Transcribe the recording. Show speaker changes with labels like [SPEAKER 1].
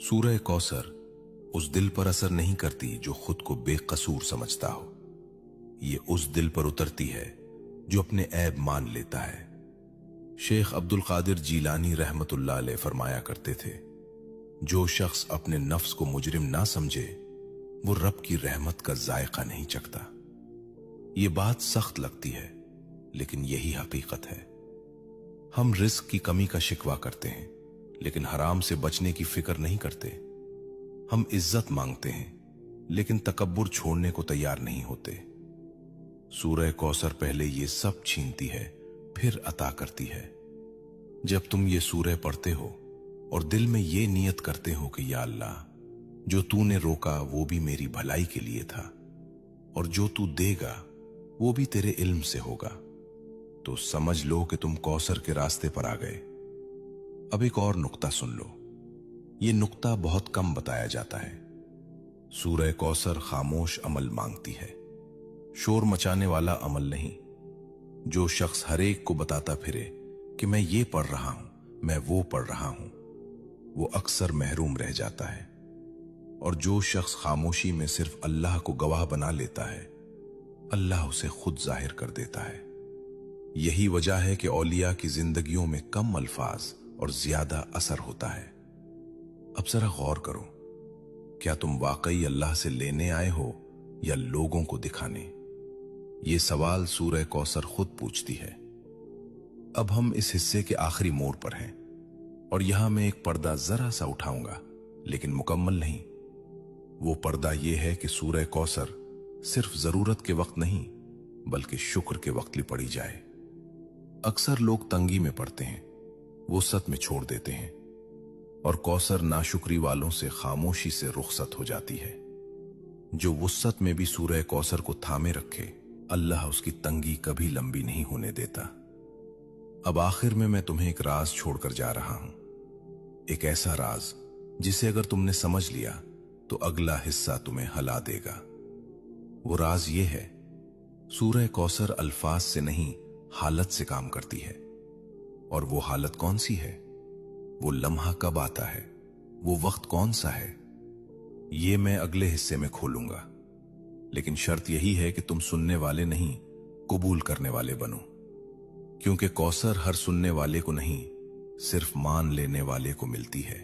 [SPEAKER 1] सूरह कौसर उस दिल पर असर नहीं करती जो खुद को बेकसूर समझता हो। ये उस दिल पर उतरती है जो अपने ऐब मान लेता है। शेख अब्दुल कादिर जीलानी रहमतुल्लाह अलैह फरमाया करते थे, जो शख्स अपने नफ्स को मुजरिम ना समझे वो रब की रहमत का जायका नहीं चखता। ये बात सख्त लगती है लेकिन यही हकीकत है। हम रिस्क की कमी का शिकवा करते हैं लेकिन हराम से बचने की फिक्र नहीं करते। हम इज्जत मांगते हैं लेकिन तकब्बुर छोड़ने को तैयार नहीं होते। सूरह कौसर पहले ये सब छीनती है फिर अता करती है। जब तुम ये सूरह पढ़ते हो और दिल में ये नियत करते हो कि या अल्लाह, जो तूने रोका वो भी मेरी भलाई के लिए था और जो तू देगा वो भी तेरे इल्म से होगा, तो समझ लो कि तुम कौसर के रास्ते पर आ गए। अब एक और नुक्ता सुन लो, ये नुक्ता बहुत कम बताया जाता है। सूरह कौसर खामोश अमल मांगती है, शोर मचाने वाला अमल नहीं। जो शख्स हर एक को बताता फिरे कि मैं ये पढ़ रहा हूं, मैं वो पढ़ रहा हूं, वो अक्सर महरूम रह जाता है। और जो शख्स खामोशी में सिर्फ अल्लाह को गवाह बना लेता है, अल्लाह उसे खुद जाहिर कर देता है। यही वजह है कि औलिया की जिंदगियों में कम अल्फाज और ज्यादा असर होता है। अब जरा गौर करो, क्या तुम वाकई अल्लाह से लेने आए हो या लोगों को दिखाने? ये सवाल सूरह कौसर खुद पूछती है। अब हम इस हिस्से के आखिरी मोड़ पर हैं और यहां मैं एक पर्दा जरा सा उठाऊंगा लेकिन मुकम्मल नहीं। वो पर्दा ये है कि सूरह कौसर सिर्फ जरूरत के वक्त नहीं बल्कि शुक्र के वक्त भी पढ़ी जाए। अक्सर लोग तंगी में पढ़ते हैं, वुसअत में छोड़ देते हैं और कौसर नाशुक्री वालों से खामोशी से रुखसत हो जाती है। जो वुसअत में भी सूरह कौसर को थामे रखे, अल्लाह उसकी तंगी कभी लंबी नहीं होने देता। अब आखिर में मैं तुम्हें एक राज छोड़कर जा रहा हूं, एक ऐसा राज जिसे अगर तुमने समझ लिया तो अगला हिस्सा तुम्हें हिला देगा। वो राज ये है, सूरह कौसर अल्फाज से नहीं हालत से काम करती है। और वो हालत कौन सी है, वो लम्हा कब आता है, वो वक्त कौन सा है, ये मैं अगले हिस्से में खोलूंगा। लेकिन शर्त यही है कि तुम सुनने वाले नहीं, कबूल करने वाले बनो, क्योंकि कौसर हर सुनने वाले को नहीं, सिर्फ मान लेने वाले को मिलती है।